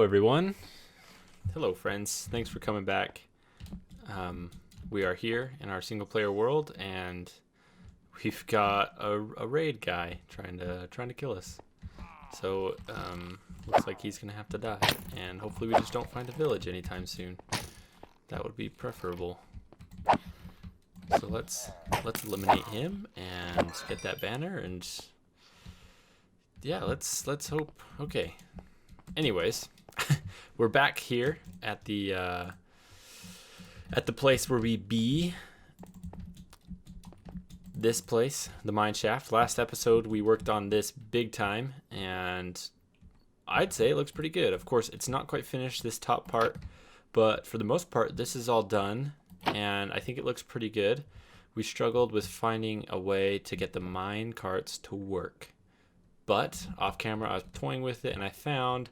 Hello everyone. Hello friends. Thanks for coming back. We are here in our single player world and we've got a raid guy trying to kill us. So looks like he's gonna have to die, and hopefully we just don't find a village anytime soon. That would be preferable. So let's eliminate him and get that banner, and yeah, let's hope. Okay. Anyways, we're back here at the place where we be. This place, the mine shaft. Last episode we worked on this big time, and I'd say it looks pretty good. Of course, it's not quite finished, this top part, but for the most part, this is all done, and I think it looks pretty good. We struggled with finding a way to get the mine carts to work, but off camera I was toying with it, and I found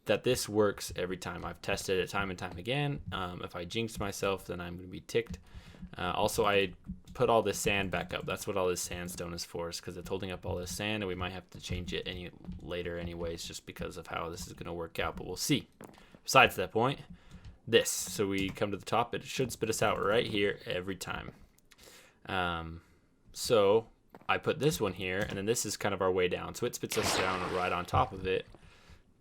that this works every time. I've tested it time and time again. If I jinx myself, then I'm going to be ticked. Also, I put all this sand back up. That's what all this sandstone is for, is because it's holding up all this sand, and we might have to change it later anyways, just because of how this is going to work out, but we'll see. Besides that point, this. So we come to the top. It should spit us out right here every time. So I put this one here, and then this is kind of our way down. So it spits us down right on top of it.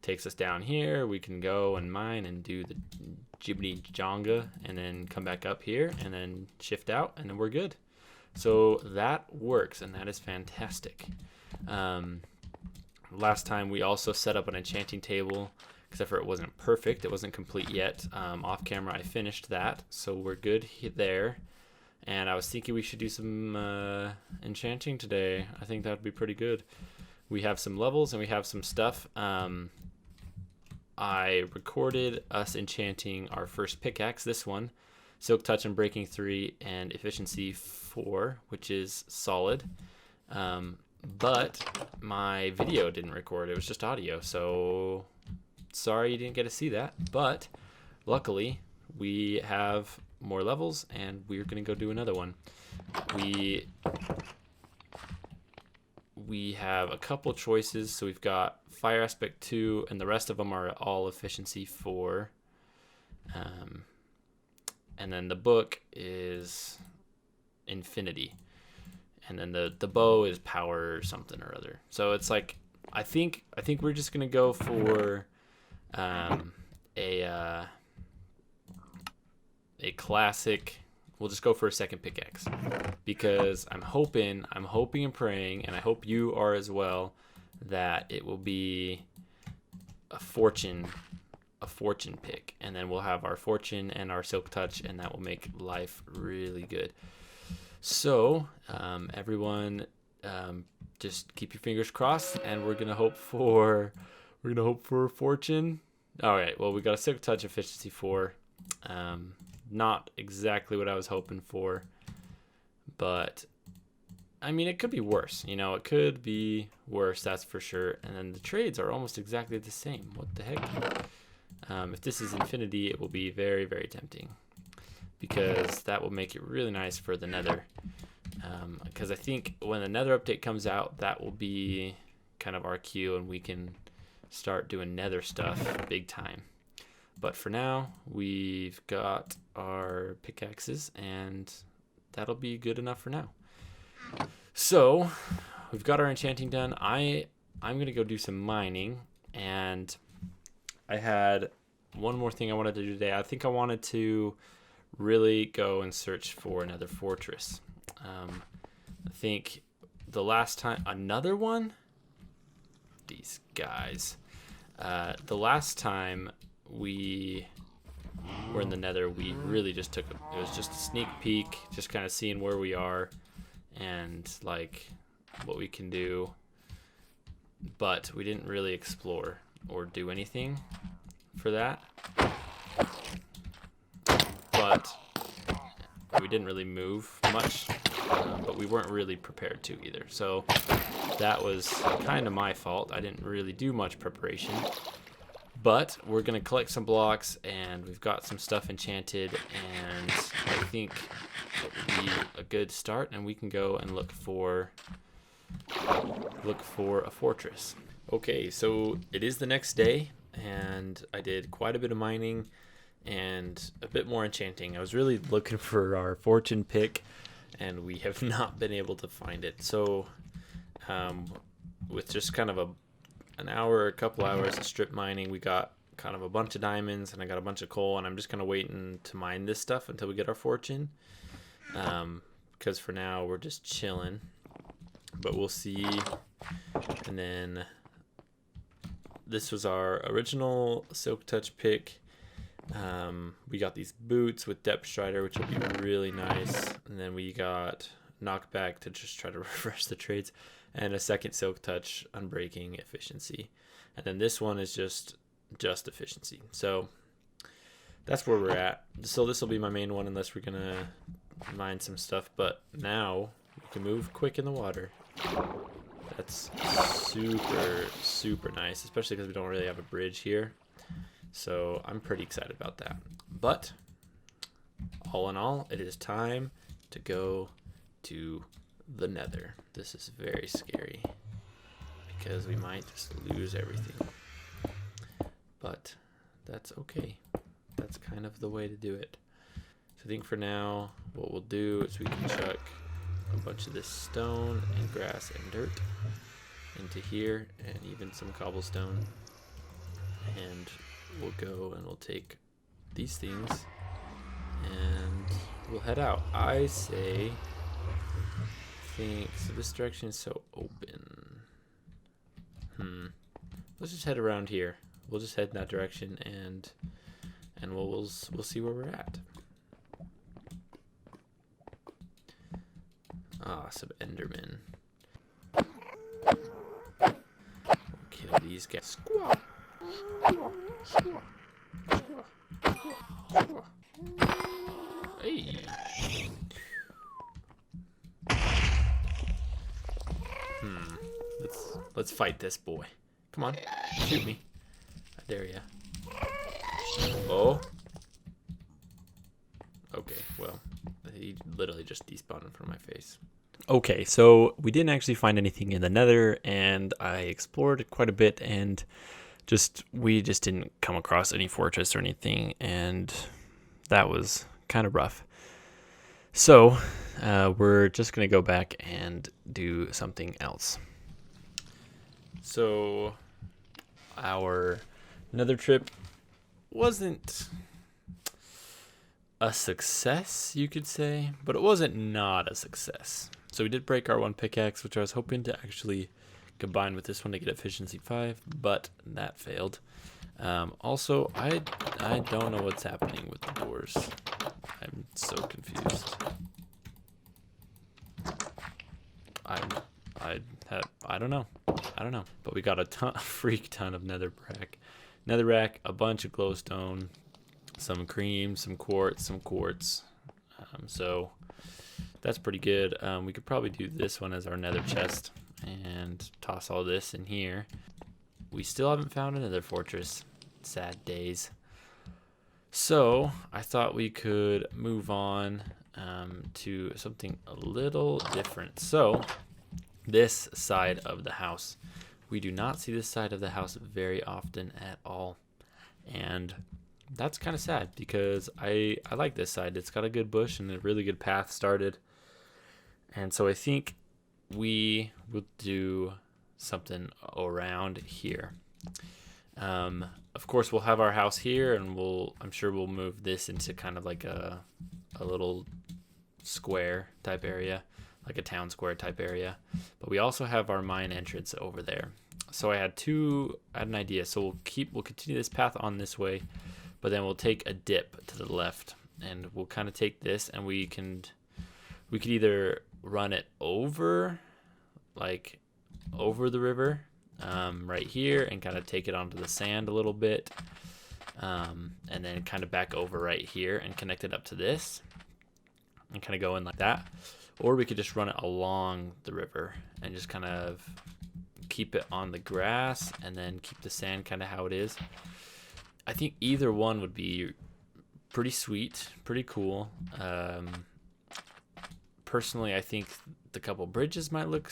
Takes us down here. We can go and mine and do the jibbity jonga, and then come back up here and then shift out, and then we're good. So that works, and that is fantastic. Last time we also set up an enchanting table, except for it wasn't perfect. It wasn't complete yet. Off camera I finished that, so we're good there. And I was thinking we should do some enchanting today. I think that would be pretty good. We have some levels and we have some stuff. I recorded us enchanting our first pickaxe, this one, Silk Touch and Breaking 3 and Efficiency 4, which is solid. But my video didn't record, it was just audio, so sorry you didn't get to see that. But luckily we have more levels, and we're gonna go do another one. We have a couple choices. So we've got Fire Aspect 2, and the rest of them are all Efficiency 4. And then the book is Infinity. And then the bow is Power something or other. So it's like, I think we're just going to go for a classic. We'll just go for a second pickaxe, because I'm hoping and praying, and I hope you are as well, that it will be a fortune pick, and then we'll have our fortune and our silk touch, and that will make life really good. So everyone, just keep your fingers crossed, and we're gonna hope for a fortune. All right, well, we got a silk touch, efficiency 4. Not exactly what I was hoping for, but I mean, it could be worse. You know, it could be worse, that's for sure. And then the trades are almost exactly the same. What the heck? If this is infinity, it will be very, very tempting, because that will make it really nice for the nether. Because I think when the nether update comes out, that will be kind of our cue, and we can start doing nether stuff big time. But for now, we've got our pickaxes, and that'll be good enough for now. So we've got our enchanting done. I'm gonna go do some mining, and I had one more thing I wanted to do today. I think I wanted to really go and search for another fortress. I think the last time, another one? These guys. The last time we were in the nether, we really just it was just a sneak peek, just kind of seeing where we are and like what we can do, but we didn't really explore or do anything for that. But we didn't really move much, but we weren't really prepared to either, so that was kind of my fault. I didn't really do much preparation. But we're going to collect some blocks, and we've got some stuff enchanted, and I think it would be a good start, and we can go and look for a fortress. Okay, so it is the next day, and I did quite a bit of mining and a bit more enchanting. I was really looking for our fortune pick, and we have not been able to find it. So with just kind of an hour, a couple hours of strip mining, we got kind of a bunch of diamonds, and I got a bunch of coal, and I'm just kind of waiting to mine this stuff until we get our fortune. Because for now we're just chilling, but we'll see. And then this was our original Silk Touch pick. We got these boots with Depth Strider, which will be really nice. And then we got Knockback to just try to refresh the trades, and a second Silk Touch Unbreaking Efficiency. And then this one is just efficiency. So that's where we're at. So this will be my main one unless we're gonna mine some stuff. But now we can move quick in the water. That's super nice, especially because we don't really have a bridge here. So I'm pretty excited about that. But all in all, it is time to go to the nether. This is very scary because we might just lose everything. But that's okay. That's kind of the way to do it. So I think for now, what we'll do is we can chuck a bunch of this stone and grass and dirt into here, and even some cobblestone. And we'll go and we'll take these things and we'll head out. I say, so this direction is so open. Let's just head around here. We'll just head in that direction, and we'll see where we're at. Ah, some Endermen. We'll kill these guys. Hey. Let's fight this boy. Come on, shoot me. I dare ya. Oh. Okay, well, he literally just despawned in front of my face. Okay, so we didn't actually find anything in the nether, and I explored quite a bit, and we just didn't come across any fortress or anything, and that was kind of rough. So we're just gonna go back and do something else. So our nether trip wasn't a success, you could say, but it wasn't not a success. So we did break our one pickaxe, which I was hoping to actually combine with this one to get efficiency 5, but that failed. Also, I don't know what's happening with the doors. I'm so confused. I don't know. But we got a freak ton of netherrack, a bunch of glowstone, some cream, some quartz. So that's pretty good. We could probably do this one as our nether chest and toss all this in here. We still haven't found another fortress. Sad days. So I thought we could move on to something a little different. So this side of the house, we do not see this side of the house very often at all, and that's kind of sad because I like this side. It's got a good bush and a really good path started, and so I think we will do something around here. Of course, we'll have our house here, and I'm sure we'll move this into kind of like a little square type area, like a town square type area. But we also have our mine entrance over there. So I had an idea. So we'll continue this path on this way, but then we'll take a dip to the left, and we'll kind of take this, and we could either run it over, like over the river, right here, and kind of take it onto the sand a little bit, and then kind of back over right here and connect it up to this, and kind of go in like that. Or we could just run it along the river and just kind of keep it on the grass and then keep the sand kind of how it is. I think either one would be pretty sweet, pretty cool. Personally, I think the couple bridges might look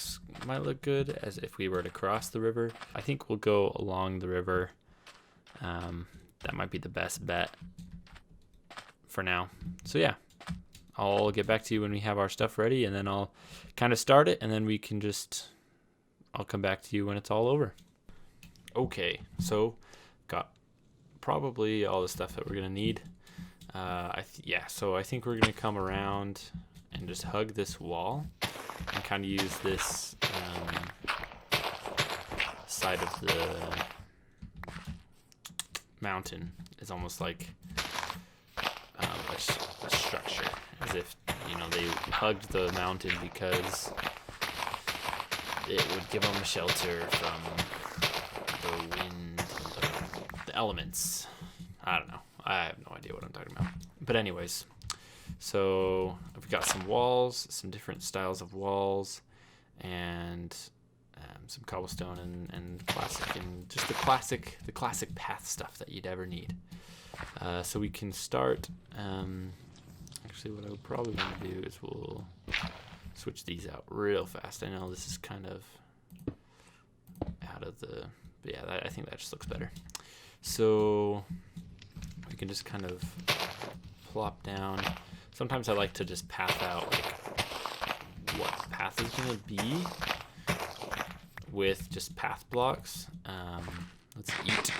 good as if we were to cross the river. I think we'll go along the river That might be the best bet for now. So yeah, I'll get back to you when we have our stuff ready, and then I'll kind of start it, and then we can I'll come back to you when it's all over. Okay, so got probably all the stuff that we're gonna need. So I think we're gonna come around and just hug this wall and kind of use this side of the mountain is almost like a structure, as if, you know, they hugged the mountain because it would give them shelter from the wind, the elements. I don't know. I have no idea what I'm talking about. But anyways, so I've got some walls, some different styles of walls, and some cobblestone and classic, and just the classic path stuff that you'd ever need. So we can start. Actually, what I would probably want to do is we'll switch these out real fast. I know this is kind of out of the, but yeah, I think that just looks better. So we can just kind of plop down. Sometimes I like to just path out like what the path is going to be with just path blocks. Let's eat.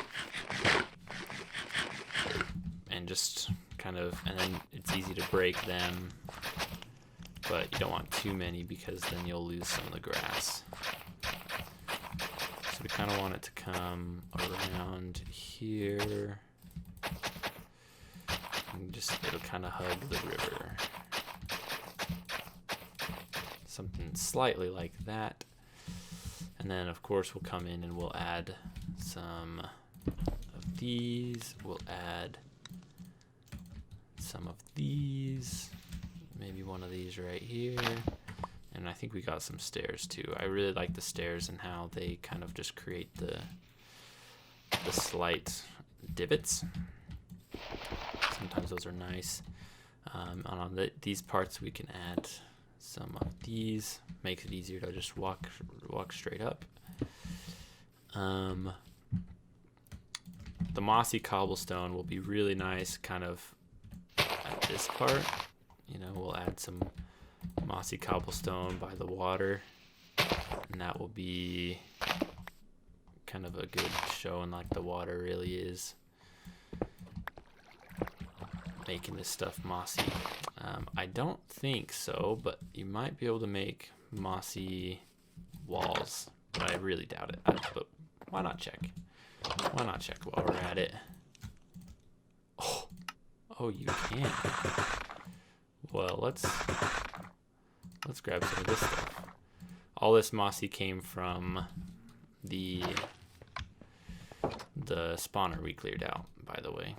And just kind of, and then it's easy to break them, but you don't want too many because then you'll lose some of the grass. So we kind of want it to come around here, and just, it'll kind of hug the river. Something slightly like that. And then of course we'll come in and we'll add some of these. We'll add some of these, maybe one of these right here, and I think we got some stairs too. I really like the stairs and how they kind of just create the slight divots. Sometimes those are nice. On these parts we can add some of these, makes it easier to just walk straight up. The mossy cobblestone will be really nice kind of at this part. You know, we'll add some mossy cobblestone by the water, and that will be kind of a good showing like the water really is making this stuff mossy. I don't think so, but you might be able to make mossy walls, but I really doubt it. But why not check? Why not check while we're at it? Oh, you can. Well, let's grab some of this stuff. All this mossy came from the spawner we cleared out, by the way.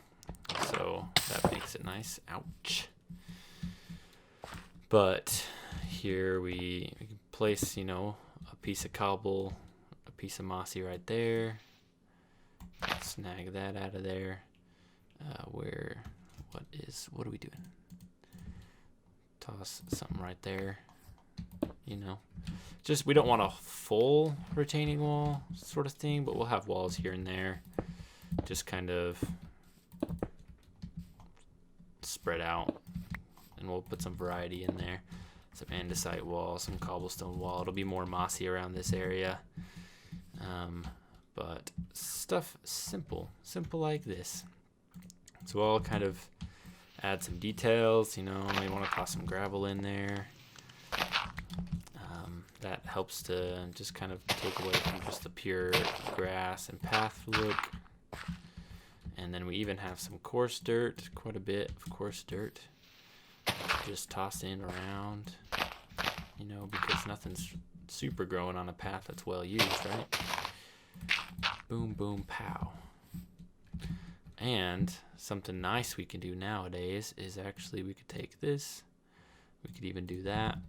So that makes it nice. Ouch. But here we can place, you know, a piece of cobble, a piece of mossy right there. Snag that out of there. What are we doing? Toss something right there. You know, just, we don't want a full retaining wall sort of thing, but we'll have walls here and there, just kind of spread out, and we'll put some variety in there. Some andesite wall, some cobblestone wall. It'll be more mossy around this area, but stuff simple like this. So I'll kind of add some details, you know, you want to toss some gravel in there. That helps to just kind of take away from just the pure grass and path look. And then we even have some coarse dirt, quite a bit of coarse dirt, just tossed in around, you know, because nothing's super growing on a path that's well used, right? Boom, boom, pow. And something nice we can do nowadays is actually we could take this, we could even do that.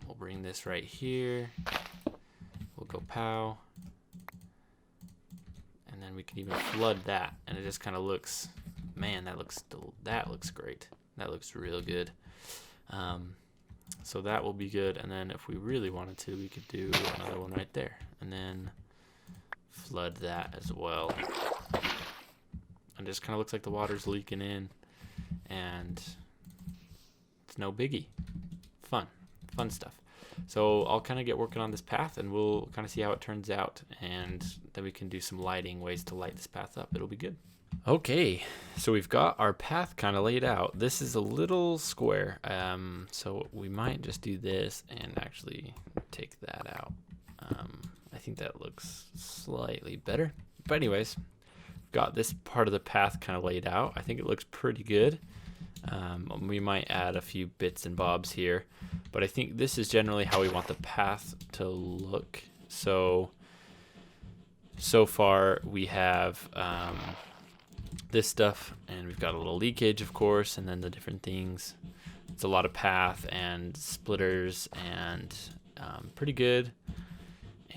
We'll bring this right here. We'll go pow. And then we can even flood that, and it just kind of looks, man, that looks great. That looks real good. So that will be good. And then if we really wanted to, we could do another one right there, and then flood that as well. And just kind of looks like the water's leaking in, and it's no biggie. Fun stuff. So I'll kind of get working on this path, and we'll kind of see how it turns out, and then we can do some lighting, ways to light this path up. It'll be good. Okay, so we've got our path kind of laid out. This is a little square, so we might just do this and actually take that out. I think that looks slightly better. But anyways, got this part of the path kind of laid out. I think it looks pretty good. We might add a few bits and bobs here, but I think this is generally how we want the path to look. So far we have this stuff, and we've got a little leakage, of course, and then the different things. It's a lot of path and splitters, and pretty good.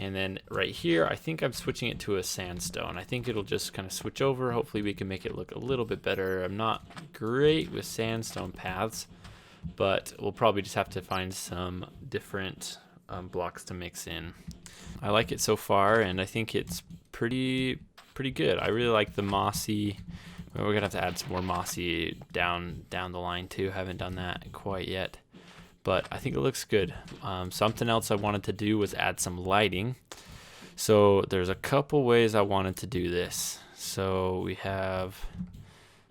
And then right here, I think I'm switching it to a sandstone. I think it'll just kind of switch over. Hopefully we can make it look a little bit better. I'm not great with sandstone paths, but we'll probably just have to find some different blocks to mix in. I like it so far, and I think it's pretty good. I really like the mossy. We're gonna have to add some more mossy down the line too. Haven't done that quite yet, but I think it looks good. Something else I wanted to do was add some lighting. So there's a couple ways I wanted to do this. So we have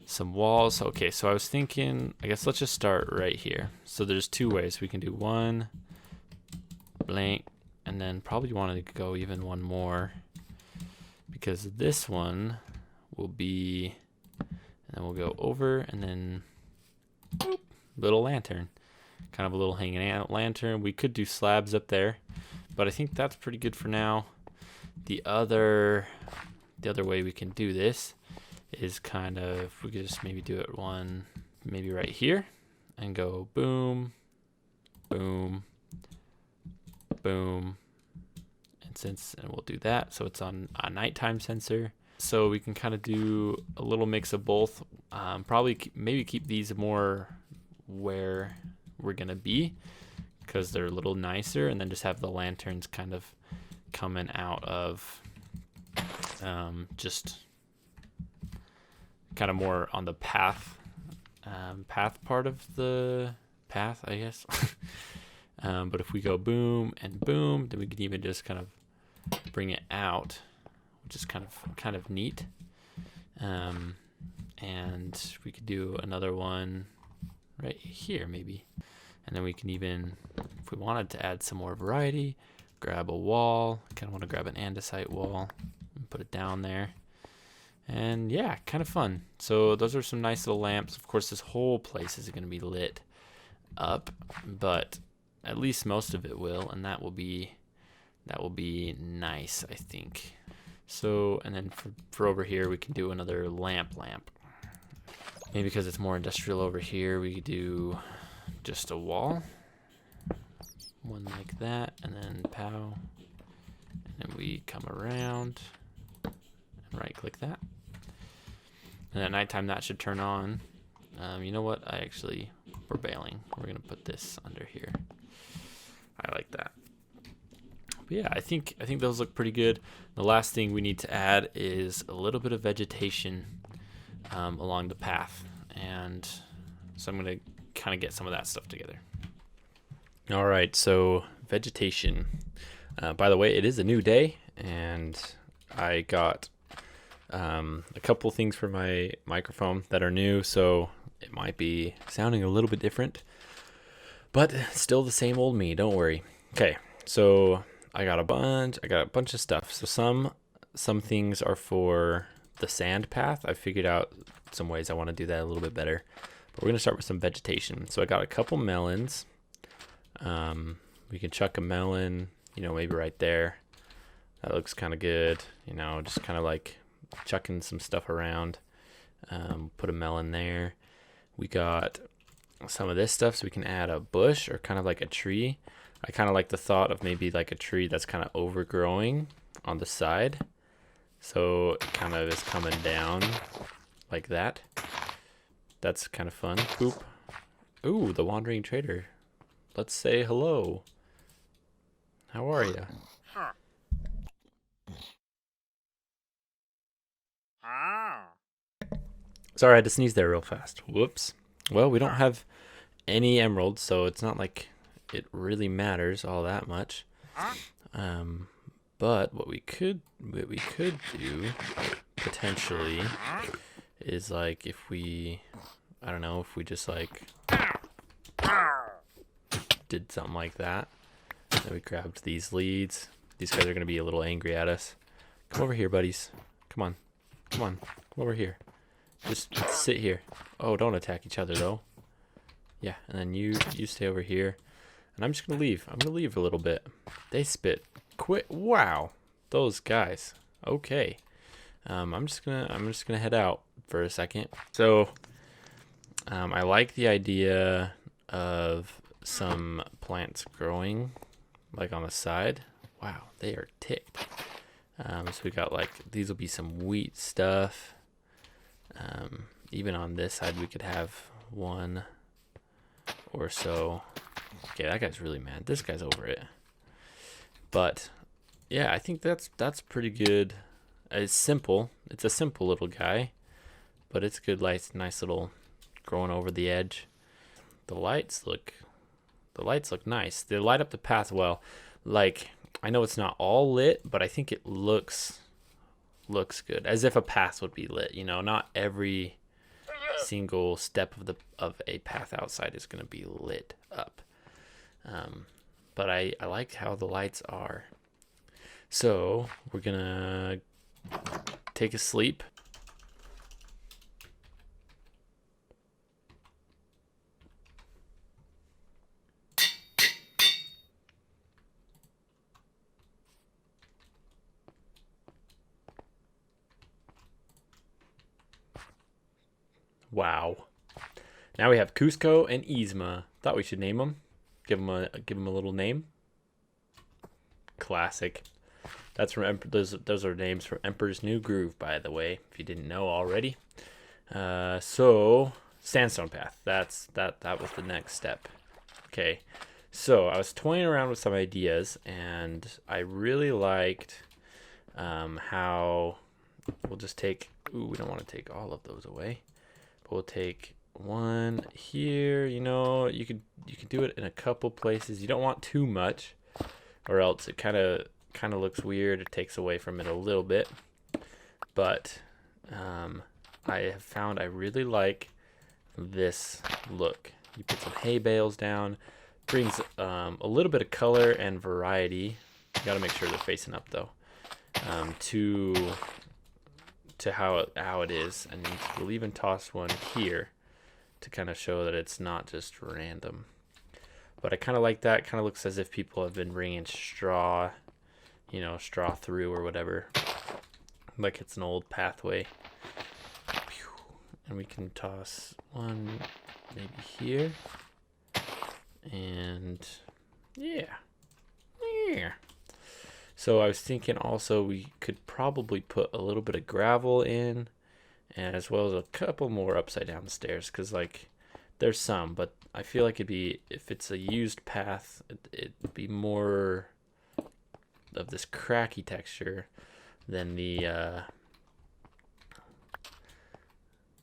some walls. Okay, so I was thinking, I guess let's just start right here. So there's two ways. We can do one blank, and then probably wanted to go even one more, because this one will be, and then we'll go over, and then boop, little lantern. Kind of a little hanging out lantern. We could do slabs up there, but I think that's pretty good for now. The other way we can do this is kind of, we could just maybe do it one, maybe right here, and go boom, boom, boom, and we'll do that. So it's on a nighttime sensor. So we can kind of do a little mix of both. Probably maybe keep these more where we're gonna be, because they're a little nicer, and then just have the lanterns kind of coming out of just kind of more on the path part of the path, I guess. But if we go boom and boom, then we can even just kind of bring it out, which is kind of neat. And we could do another one right here maybe, and then we can even, if we wanted to add some more variety, grab a wall. Kind of want to grab an andesite wall and put it down there, and yeah, kind of fun. So those are some nice little lamps. Of course, this whole place is going to be lit up, but at least most of it will, and that will be nice, I think. So, and then for over here, we can do another lamp. Maybe because it's more industrial over here, we could do just a wall, one like that, and then pow, and then we come around and right click that, and at nighttime that should turn on. You know what, we're bailing, we're gonna put this under here. I like that. But yeah, I think those look pretty good. The last thing we need to add is a little bit of vegetation along the path, and so I'm gonna kind of get some of that stuff together. All right, so vegetation. By the way, it is a new day, and I got a couple things for my microphone that are new, so it might be sounding a little bit different, but still the same old me, don't worry. Okay, so I got a bunch of stuff. So some things are for the sand path. I figured out some ways I want to do that a little bit better, but we're gonna start with some vegetation. So I got a couple melons. We can chuck a melon, maybe right there. That looks kind of good, just kind of like chucking some stuff around. Put a melon there. We got some of this stuff, so we can add a bush or kind of like a tree. I kind of like the thought of maybe like a tree that's kind of overgrowing on the side, so it kind of is coming down like that. That's kind of fun. Boop. Ooh, the wandering trader. Let's say hello. How are you? Sorry, I had to sneeze there real fast. Whoops. Well, we don't have any emeralds, so it's not like it really matters all that much. But what we could do potentially is like if we, I don't know, if we just like did something like that. Then we grabbed these leads. These guys are gonna be a little angry at us. Come over here, buddies. Come on. Come over here. Just sit here. Oh, don't attack each other though. Yeah, and then you stay over here. And I'm just gonna leave. I'm gonna leave a little bit. They spit. Quit. Wow, those guys. Okay. I'm just gonna head out for a second. So, I like the idea of some plants growing, like on the side. Wow, they are ticked. So we got like these will be some wheat stuff. Even on this side, we could have one or so. Okay, that guy's really mad. This guy's over it. But yeah, I think that's pretty good. It's simple. It's a simple little guy, but it's good. Nice little growing over the edge. The lights look nice. They light up the path well. Like, I know it's not all lit, but I think it looks good, as if a path would be lit. You know, not every single step of a path outside is going to be lit up. But I like how the lights are. So we're gonna take a sleep. Wow. Now we have Cusco and Yzma. Thought we should name them. Give them a little name. Classic. That's from those are names from Emperor's New Groove, by the way, if you didn't know already. So sandstone path. That was the next step. Okay. So I was toying around with some ideas, and I really liked how we'll just take. Ooh, we don't want to take all of those away. But we'll take one here. You know, you could do it in a couple places. You don't want too much, or else it kind of looks weird. It takes away from it a little bit. But I have found I really like this look. You put some hay bales down, brings a little bit of color and variety. You got to make sure they're facing up though, to how it is. And we'll even toss one here to kind of show that it's not just random. But I kind of like that. Kind of looks as if people have been bringing straw, you know, straw through or whatever, like it's an old pathway. And we can toss one maybe here, and yeah. So I was thinking also we could probably put a little bit of gravel in, and as well as a couple more upside down stairs, because like there's some, but I feel like it'd be, if it's a used path, it'd be more of this cracky texture than the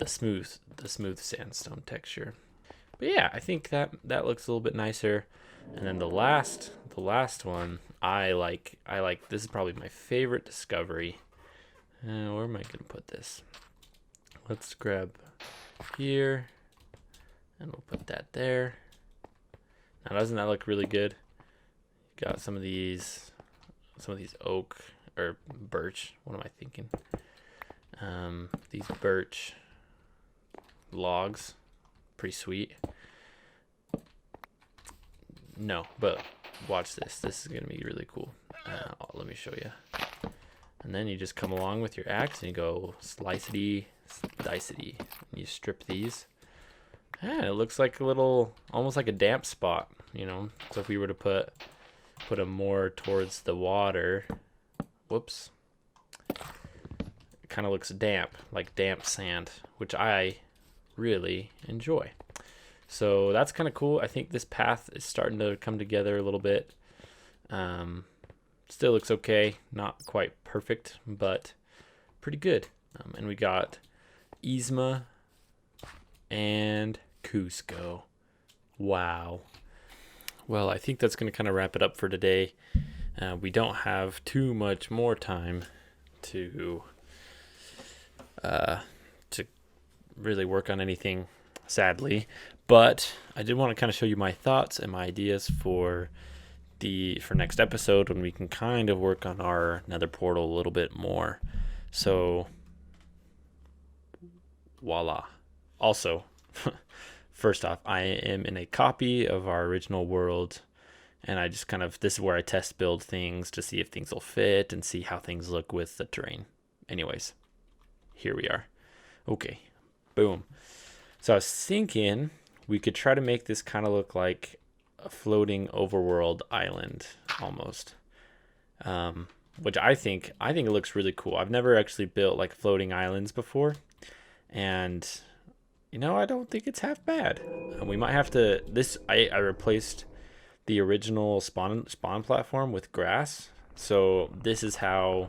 smooth sandstone texture. But yeah, I think that looks a little bit nicer. And then the last one I like. This is probably my favorite discovery. Where am I gonna put this? Let's grab here, and we'll put that there. Now, doesn't that look really good? Got some of these oak or birch. What am I thinking? These birch logs, pretty sweet. No, but watch this. This is gonna be really cool. Let me show you. And then you just come along with your axe and you go slicety, dicety. And you strip these. And it looks like a little, almost like a damp spot, you know. So if we were to put them more towards the water, whoops, it kind of looks damp, like damp sand, which I really enjoy. So that's kind of cool. I think this path is starting to come together a little bit. Still looks okay, not quite perfect, but pretty good. And we got Yzma and Cusco. Wow. Well, I think that's going to kind of wrap it up for today. We don't have too much more time to really work on anything, sadly. But I did want to kind of show you my thoughts and my ideas for next episode, when we can kind of work on our nether portal a little bit more. So voila. Also, first off, I am in a copy of our original world, and I just this is where I test build things to see if things will fit and see how things look with the terrain. Anyways, here we are. Okay, boom. So I was thinking we could try to make this kind of look like a floating overworld island almost, which I think it looks really cool. I've never actually built like floating islands before, and I don't think it's half bad. We might have to I replaced the original spawn platform with grass, so this is how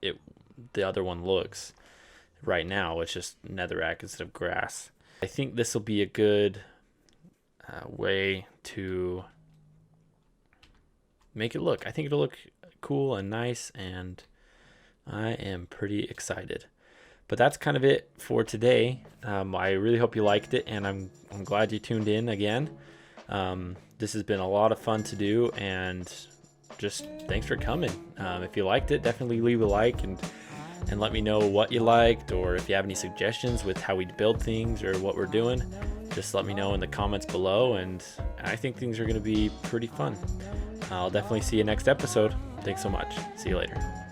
the other one looks right now. It's just netherrack instead of grass. I think this will be a good way to make it look. I think it'll look cool and nice, and I am pretty excited. But that's kind of it for today. I really hope you liked it, and I'm glad you tuned in again. This has been a lot of fun to do, and just thanks for coming. If you liked it, definitely leave a like and let me know what you liked, or if you have any suggestions with how we build things or what we're doing, just let me know in the comments below, and I think things are going to be pretty fun. I'll definitely see you next episode. Thanks so much. See you later.